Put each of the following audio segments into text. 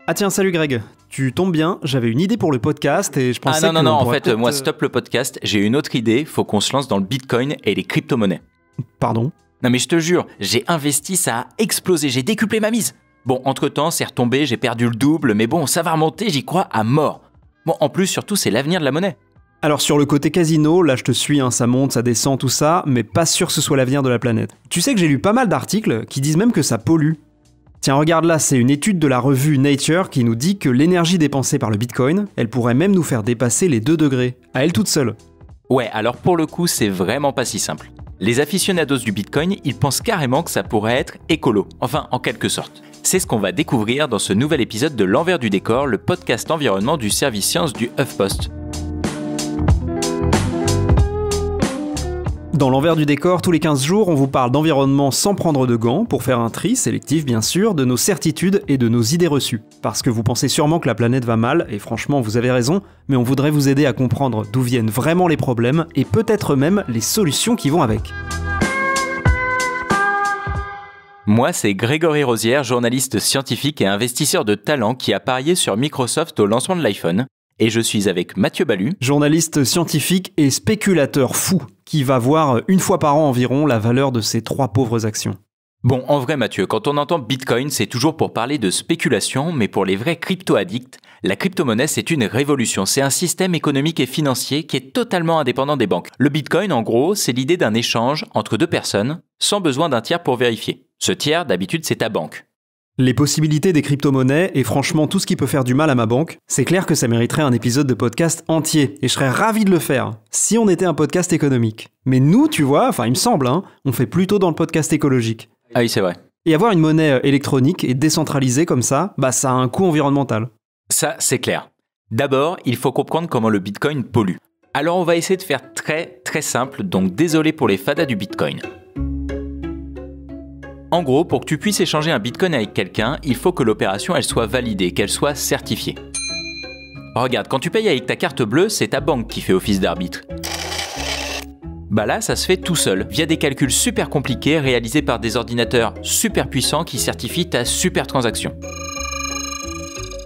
Ah tiens, salut Greg. Tu tombes bien, j'avais une idée pour le podcast et je pensais non, en fait, moi stop le podcast, j'ai une autre idée, faut qu'on se lance dans le Bitcoin et les crypto-monnaies. Pardon ? Non mais je te jure, j'ai investi, ça a explosé, j'ai décuplé ma mise. Bon, entre-temps, c'est retombé, j'ai perdu le double, mais bon, ça va remonter, j'y crois à mort. Bon, en plus, surtout, c'est l'avenir de la monnaie. Alors sur le côté casino, là je te suis, ça monte, ça descend, tout ça, mais pas sûr que ce soit l'avenir de la planète. Tu sais que j'ai lu pas mal d'articles qui disent même que ça pollue. Tiens, regarde là, c'est une étude de la revue Nature qui nous dit que l'énergie dépensée par le Bitcoin, elle pourrait même nous faire dépasser les 2 degrés, à elle toute seule. Ouais, alors pour le coup, c'est vraiment pas si simple. Les aficionados du Bitcoin, ils pensent carrément que ça pourrait être écolo, enfin en quelque sorte. C'est ce qu'on va découvrir dans ce nouvel épisode de L'Envers du décor, le podcast environnement du service science du HuffPost. Dans l'envers du décor, tous les 15 jours, on vous parle d'environnement sans prendre de gants, pour faire un tri, sélectif bien sûr, de nos certitudes et de nos idées reçues. Parce que vous pensez sûrement que la planète va mal, et franchement vous avez raison, mais on voudrait vous aider à comprendre d'où viennent vraiment les problèmes, et peut-être même les solutions qui vont avec. Moi, c'est Grégory Rosière, journaliste scientifique et investisseur de talent qui a parié sur Microsoft au lancement de l'iPhone. Et je suis avec Mathieu Balu, Journaliste scientifique et spéculateur fou, qui va voir une fois par an environ la valeur de ces 3 pauvres actions. Bon, en vrai Mathieu, quand on entend Bitcoin, c'est toujours pour parler de spéculation, mais pour les vrais crypto-addicts, la crypto-monnaie c'est une révolution, c'est un système économique et financier qui est totalement indépendant des banques. Le Bitcoin, en gros, c'est l'idée d'un échange entre 2 personnes, sans besoin d'un tiers pour vérifier. Ce tiers, d'habitude, c'est ta banque. Les possibilités des crypto-monnaies, et franchement tout ce qui peut faire du mal à ma banque, c'est clair que ça mériterait un épisode de podcast entier, et je serais ravi de le faire, si on était un podcast économique. Mais nous, tu vois, il me semble, on fait plutôt dans le podcast écologique. Ah oui, c'est vrai. Et avoir une monnaie électronique et décentralisée comme ça, ça a un coût environnemental. Ça, c'est clair. D'abord, il faut comprendre comment le Bitcoin pollue. Alors on va essayer de faire très simple, donc désolé pour les fadas du Bitcoin. En gros, pour que tu puisses échanger un Bitcoin avec quelqu'un, il faut que l'opération elle soit validée, qu'elle soit certifiée. Regarde, quand tu payes avec ta carte bleue, c'est ta banque qui fait office d'arbitre. Là, ça se fait tout seul, via des calculs super compliqués réalisés par des ordinateurs super puissants qui certifient ta super transaction.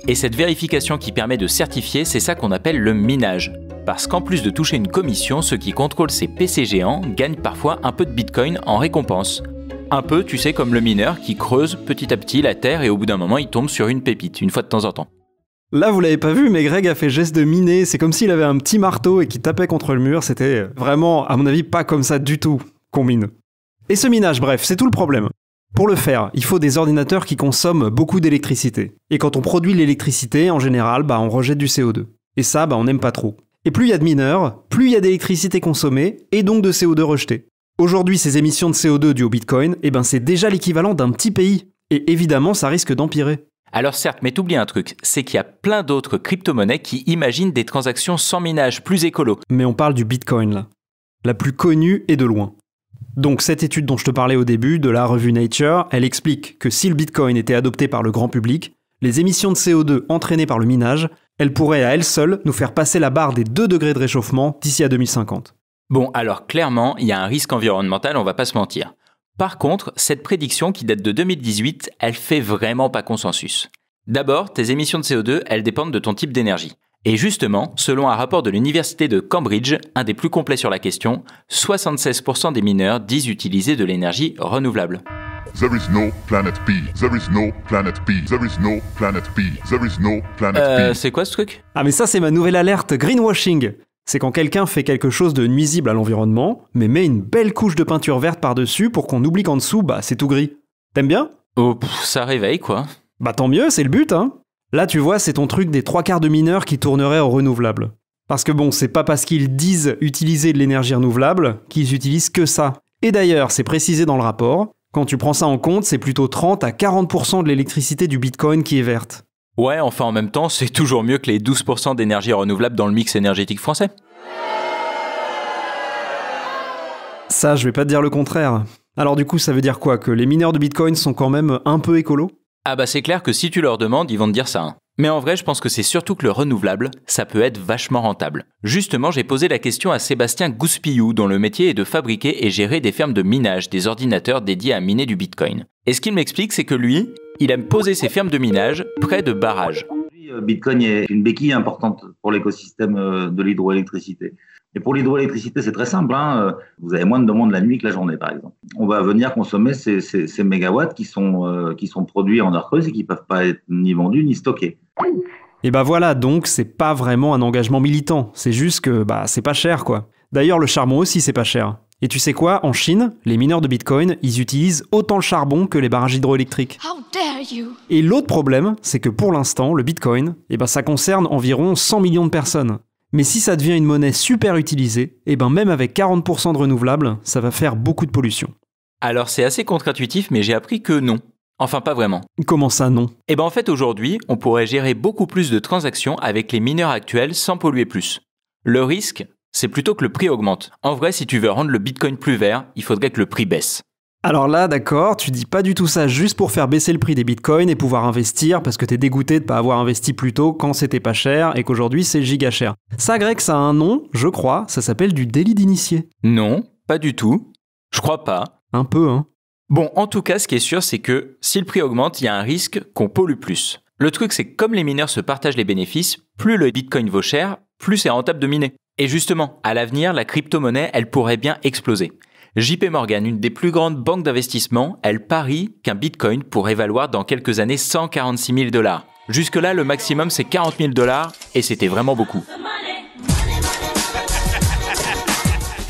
Et cette vérification qui permet de certifier, c'est ça qu'on appelle le minage. Parce qu'en plus de toucher une commission, ceux qui contrôlent ces PC géants gagnent parfois un peu de Bitcoin en récompense. Un peu, tu sais, comme le mineur qui creuse petit à petit la terre et au bout d'un moment, il tombe sur une pépite, une fois de temps en temps. Là, vous l'avez pas vu, mais Greg a fait geste de miner, c'est comme s'il avait un petit marteau et qu'il tapait contre le mur, c'était vraiment, à mon avis, pas comme ça du tout qu'on mine. Et ce minage, bref, c'est tout le problème. Pour le faire, il faut des ordinateurs qui consomment beaucoup d'électricité. Et quand on produit l'électricité, en général, on rejette du CO2. Et ça, on n'aime pas trop. Et plus il y a de mineurs, plus il y a d'électricité consommée, et donc de CO2 rejeté. Aujourd'hui, ces émissions de CO2 dues au Bitcoin, c'est déjà l'équivalent d'un petit pays. Et évidemment, ça risque d'empirer. Alors certes, mais t'oublies un truc, c'est qu'il y a plein d'autres crypto-monnaies qui imaginent des transactions sans minage, plus écolo. Mais on parle du Bitcoin là. La plus connue et de loin. Donc cette étude dont je te parlais au début, de la revue Nature, elle explique que si le Bitcoin était adopté par le grand public, les émissions de CO2 entraînées par le minage, elles pourraient à elles seules nous faire passer la barre des 2 degrés de réchauffement d'ici à 2050. Bon, alors clairement, il y a un risque environnemental, on va pas se mentir. Par contre, cette prédiction qui date de 2018, elle fait vraiment pas consensus. D'abord, tes émissions de CO2, elles dépendent de ton type d'énergie. Et justement, selon un rapport de l'université de Cambridge, un des plus complets sur la question, 76% des mineurs disent utiliser de l'énergie renouvelable. There is no planet B. There is no planet B. There is no planet B. There is no planet B. C'est quoi ce truc ? Ah mais ça c'est ma nouvelle alerte greenwashing. C'est quand quelqu'un fait quelque chose de nuisible à l'environnement, mais met une belle couche de peinture verte par-dessus pour qu'on oublie qu'en dessous, c'est tout gris. T'aimes bien ? Oh, ça réveille quoi. Tant mieux, c'est le but, Là, tu vois, c'est ton truc des 3/4 de mineurs qui tourneraient au renouvelable. Parce que c'est pas parce qu'ils disent utiliser de l'énergie renouvelable qu'ils utilisent que ça. Et d'ailleurs, c'est précisé dans le rapport, quand tu prends ça en compte, c'est plutôt 30 à 40% de l'électricité du Bitcoin qui est verte. Ouais, enfin en même temps, c'est toujours mieux que les 12% d'énergie renouvelable dans le mix énergétique français. Ça, je vais pas te dire le contraire. Alors du coup, ça veut dire quoi ? Que les mineurs de Bitcoin sont quand même un peu écolos ? Ah c'est clair que si tu leur demandes, ils vont te dire ça. Mais en vrai, je pense que c'est surtout que le renouvelable, ça peut être vachement rentable. Justement, j'ai posé la question à Sébastien Gouspillou, dont le métier est de fabriquer et gérer des fermes de minage, des ordinateurs dédiés à miner du Bitcoin. Et ce qu'il m'explique, c'est que lui, Il aime poser ses fermes de minage près de barrages. Bitcoin est une béquille importante pour l'écosystème de l'hydroélectricité. Et pour l'hydroélectricité, c'est très simple. Vous avez moins de demandes la nuit que la journée, par exemple. On va venir consommer ces mégawatts qui sont produits en heure creuse et qui ne peuvent pas être ni vendus ni stockés. Et bah voilà, donc c'est pas vraiment un engagement militant. C'est juste que c'est pas cher, quoi. D'ailleurs, le charbon aussi, c'est pas cher. Et tu sais quoi, en Chine, les mineurs de Bitcoin, ils utilisent autant le charbon que les barrages hydroélectriques. How dare you? Et l'autre problème, c'est que pour l'instant, le Bitcoin, ça concerne environ 100 millions de personnes. Mais si ça devient une monnaie super utilisée, même avec 40% de renouvelables, ça va faire beaucoup de pollution. Alors c'est assez contre-intuitif, mais j'ai appris que non. Enfin, pas vraiment. Comment ça, non? En fait, aujourd'hui, on pourrait gérer beaucoup plus de transactions avec les mineurs actuels sans polluer plus. Le risque, c'est plutôt que le prix augmente. En vrai, si tu veux rendre le Bitcoin plus vert, il faudrait que le prix baisse. Alors là, d'accord, tu dis pas du tout ça juste pour faire baisser le prix des bitcoins et pouvoir investir parce que t'es dégoûté de pas avoir investi plus tôt quand c'était pas cher et qu'aujourd'hui c'est giga cher. Ça, Greg, ça a un nom, je crois, ça s'appelle du délit d'initié. Non, pas du tout. Je crois pas. Un peu, hein. Bon, en tout cas, ce qui est sûr, c'est que si le prix augmente, il y a un risque qu'on pollue plus. Le truc, c'est que comme les mineurs se partagent les bénéfices, plus le Bitcoin vaut cher, plus c'est rentable de miner. Et justement, à l'avenir, la crypto-monnaie, elle pourrait bien exploser. JP Morgan, une des plus grandes banques d'investissement, elle parie qu'un Bitcoin pourrait valoir dans quelques années 146 000 $. Jusque-là, le maximum, c'est 40 000 $, et c'était vraiment beaucoup.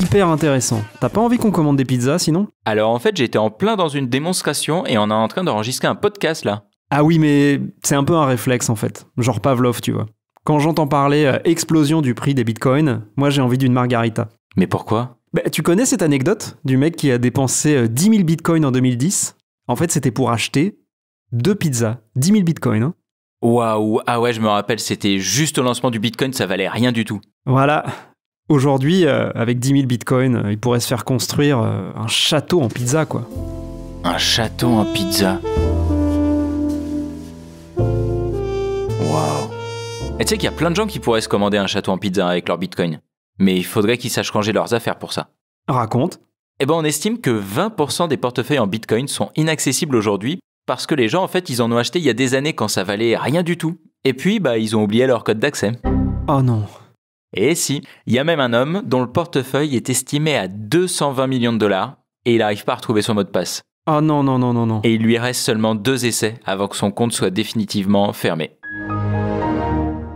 Hyper intéressant. T'as pas envie qu'on commande des pizzas, sinon? Alors en fait, j'étais en plein dans une démonstration, et on est en train d'enregistrer un podcast, là. Ah oui, mais c'est un peu un réflexe, en fait. Genre Pavlov, tu vois. Quand j'entends parler explosion du prix des bitcoins, moi j'ai envie d'une margarita. Mais pourquoi? Tu connais cette anecdote du mec qui a dépensé 10 000 bitcoins en 2010? En fait, c'était pour acheter 2 pizzas. 10 000 bitcoins. Hein. Waouh, ah ouais, je me rappelle, c'était juste au lancement du bitcoin, ça valait rien du tout. Voilà. Aujourd'hui, avec 10 000 bitcoins, il pourrait se faire construire un château en pizza, quoi. Un château en pizza. Waouh. Et tu sais qu'il y a plein de gens qui pourraient se commander un château en pizza avec leur bitcoin. Mais il faudrait qu'ils sachent ranger leurs affaires pour ça. Raconte. On estime que 20% des portefeuilles en bitcoin sont inaccessibles aujourd'hui parce que les gens, en fait, ils en ont acheté il y a des années quand ça valait rien du tout. Et puis, ils ont oublié leur code d'accès. Oh non. Et si, il y a même un homme dont le portefeuille est estimé à 220 millions de $, et il n'arrive pas à retrouver son mot de passe. Oh non, non, non, non, non. Et il lui reste seulement 2 essais avant que son compte soit définitivement fermé.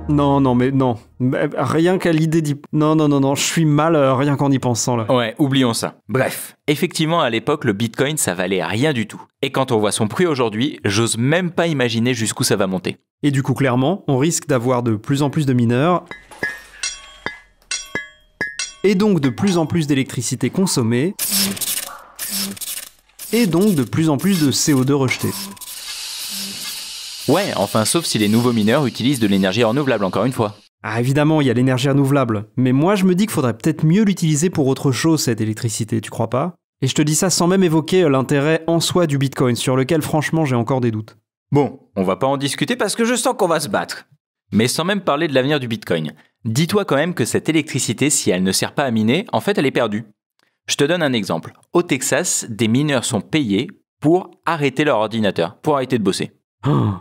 Non, non, mais non. Rien qu'à l'idée d'y... Non, non, non, non, je suis mal rien qu'en y pensant, là. Ouais, oublions ça. Bref, effectivement, à l'époque, le Bitcoin, ça valait rien du tout. Et quand on voit son prix aujourd'hui, j'ose même pas imaginer jusqu'où ça va monter. Et du coup, clairement, on risque d'avoir de plus en plus de mineurs... et donc de plus en plus d'électricité consommée... et donc de plus en plus de CO2 rejeté. Ouais, enfin sauf si les nouveaux mineurs utilisent de l'énergie renouvelable, encore une fois. Ah évidemment, il y a l'énergie renouvelable, mais moi je me dis qu'il faudrait peut-être mieux l'utiliser pour autre chose, cette électricité, tu crois pas? Et je te dis ça sans même évoquer l'intérêt en soi du Bitcoin, sur lequel franchement j'ai encore des doutes. Bon, on va pas en discuter parce que je sens qu'on va se battre. Mais sans même parler de l'avenir du Bitcoin, dis-toi quand même que cette électricité, si elle ne sert pas à miner, en fait elle est perdue. Je te donne un exemple. Au Texas, des mineurs sont payés pour arrêter leur ordinateur, pour arrêter de bosser. Oh,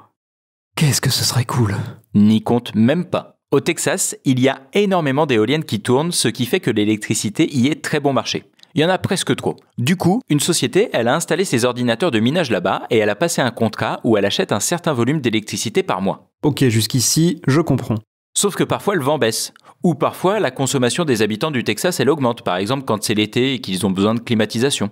qu'est-ce que ce serait cool. N'y compte même pas. Au Texas, il y a énormément d'éoliennes qui tournent, ce qui fait que l'électricité y est très bon marché. Il y en a presque trop. Du coup, une société, elle a installé ses ordinateurs de minage là-bas et elle a passé un contrat où elle achète un certain volume d'électricité par mois. Ok, jusqu'ici, je comprends. Sauf que parfois le vent baisse. Ou parfois la consommation des habitants du Texas, elle augmente, par exemple quand c'est l'été et qu'ils ont besoin de climatisation.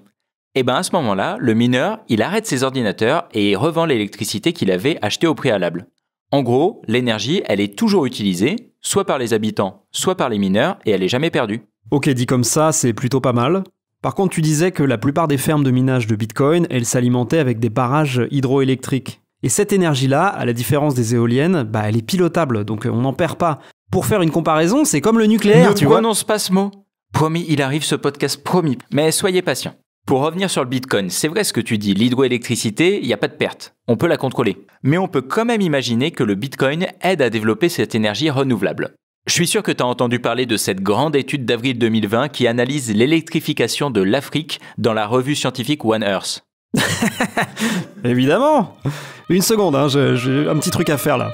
Et à ce moment-là, le mineur, il arrête ses ordinateurs et revend l'électricité qu'il avait achetée au préalable. En gros, l'énergie, elle est toujours utilisée, soit par les habitants, soit par les mineurs, et elle est jamais perdue. Ok, dit comme ça, c'est plutôt pas mal. Par contre, tu disais que la plupart des fermes de minage de Bitcoin, elles s'alimentaient avec des barrages hydroélectriques. Et cette énergie-là, à la différence des éoliennes, elle est pilotable, donc on n'en perd pas. Pour faire une comparaison, c'est comme le nucléaire, tu vois. Ne prononce pas ce mot. Promis, il arrive ce podcast, promis. Mais soyez patients. Pour revenir sur le Bitcoin, c'est vrai ce que tu dis, l'hydroélectricité, il n'y a pas de perte. On peut la contrôler. Mais on peut quand même imaginer que le Bitcoin aide à développer cette énergie renouvelable. Je suis sûr que tu as entendu parler de cette grande étude d'avril 2020 qui analyse l'électrification de l'Afrique dans la revue scientifique One Earth. Évidemment. Une seconde, hein, j'ai un petit truc à faire là.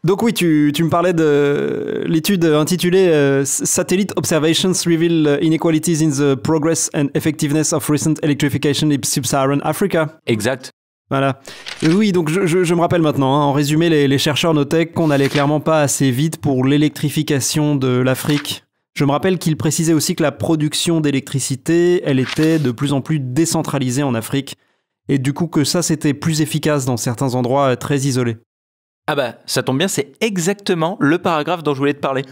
Donc oui, tu me parlais de l'étude intitulée Satellite Observations Reveal Inequalities in the Progress and Effectiveness of Recent Electrification in Sub-Saharan Africa. Exact. Voilà. Et oui, donc je me rappelle maintenant. Hein, en résumé, les chercheurs notaient qu'on n'allait clairement pas assez vite pour l'électrification de l'Afrique. Je me rappelle qu'ils précisaient aussi que la production d'électricité, elle était de plus en plus décentralisée en Afrique. Et du coup que ça, c'était plus efficace dans certains endroits très isolés. Ah bah, ça tombe bien, c'est exactement le paragraphe dont je voulais te parler.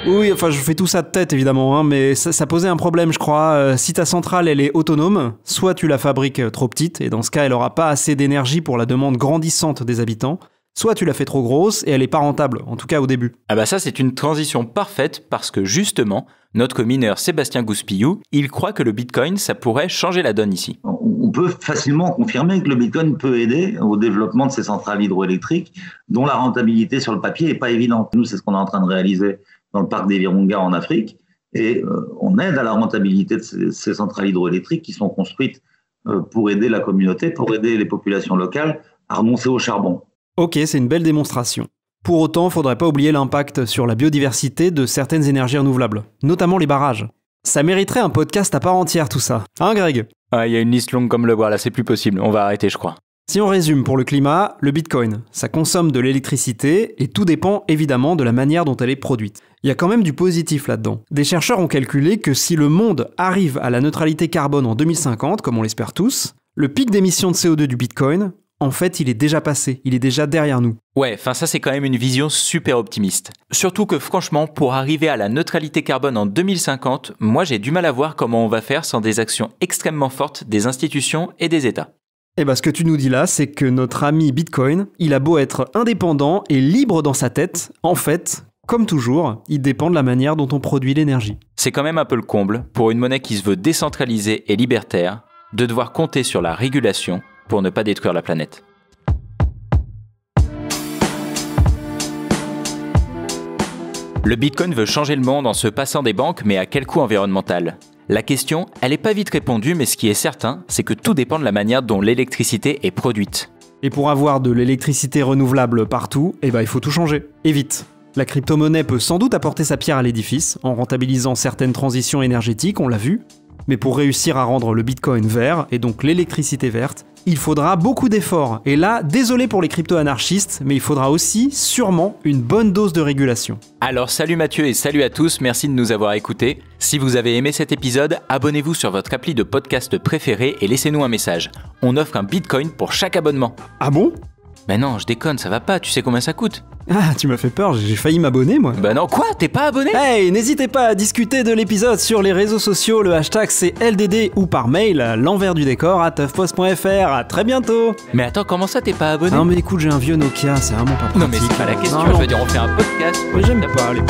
Oui, enfin, je fais tout ça de tête, évidemment, hein, mais ça posait un problème, je crois. Si ta centrale, elle est autonome, soit tu la fabriques trop petite, et dans ce cas, elle aura pas assez d'énergie pour la demande grandissante des habitants, soit tu la fais trop grosse, et elle est pas rentable, en tout cas au début. Ah bah ça, c'est une transition parfaite, parce que justement, notre mineur Sébastien Gouspillou, il croit que le Bitcoin, ça pourrait changer la donne ici. On peut facilement confirmer que le Bitcoin peut aider au développement de ces centrales hydroélectriques, dont la rentabilité sur le papier n'est pas évidente. Nous, c'est ce qu'on est en train de réaliser dans le parc des Virunga en Afrique, et on aide à la rentabilité de ces centrales hydroélectriques qui sont construites pour aider la communauté, pour aider les populations locales à renoncer au charbon. Ok, c'est une belle démonstration. Pour autant, faudrait pas oublier l'impact sur la biodiversité de certaines énergies renouvelables, notamment les barrages. Ça mériterait un podcast à part entière tout ça. Hein, Greg ? Ah, il y a une liste longue comme le bras, là, c'est plus possible. On va arrêter, je crois. Si on résume pour le climat, le Bitcoin, ça consomme de l'électricité et tout dépend évidemment de la manière dont elle est produite. Il y a quand même du positif là-dedans. Des chercheurs ont calculé que si le monde arrive à la neutralité carbone en 2050, comme on l'espère tous, le pic d'émissions de CO2 du Bitcoin, en fait, il est déjà passé, il est déjà derrière nous. Ouais, enfin ça c'est quand même une vision super optimiste. Surtout que franchement, pour arriver à la neutralité carbone en 2050, moi j'ai du mal à voir comment on va faire sans des actions extrêmement fortes des institutions et des États. Eh ben, ce que tu nous dis là, c'est que notre ami Bitcoin, il a beau être indépendant et libre dans sa tête, en fait, comme toujours, il dépend de la manière dont on produit l'énergie. C'est quand même un peu le comble, pour une monnaie qui se veut décentralisée et libertaire, de devoir compter sur la régulation pour ne pas détruire la planète. Le Bitcoin veut changer le monde en se passant des banques, mais à quel coût environnemental ? La question, elle n'est pas vite répondue, mais ce qui est certain, c'est que tout dépend de la manière dont l'électricité est produite. Et pour avoir de l'électricité renouvelable partout, eh ben, il faut tout changer. Et vite. La crypto-monnaie peut sans doute apporter sa pierre à l'édifice, en rentabilisant certaines transitions énergétiques, on l'a vu. Mais pour réussir à rendre le Bitcoin vert, et donc l'électricité verte, il faudra beaucoup d'efforts. Et là, désolé pour les crypto-anarchistes, mais il faudra aussi, sûrement, une bonne dose de régulation. Alors salut Mathieu et salut à tous, merci de nous avoir écoutés. Si vous avez aimé cet épisode, abonnez-vous sur votre appli de podcast préféré et laissez-nous un message. On offre un Bitcoin pour chaque abonnement. Ah bon ? Mais non, je déconne, ça va pas, tu sais combien ça coûte ? Ah, tu m'as fait peur, j'ai failli m'abonner, moi. Bah non, quoi ? T'es pas abonné ? Hey, n'hésitez pas à discuter de l'épisode sur les réseaux sociaux, le hashtag c'est LDD ou par mail à l'enversdudécor@toughpost.fr. À très bientôt. Mais attends, comment ça t'es pas abonné ? Non mais écoute, j'ai un vieux Nokia, c'est vraiment pas pratique. Non mais c'est pas la question, Non. je veux dire on fait un podcast. Mais j'aime pas les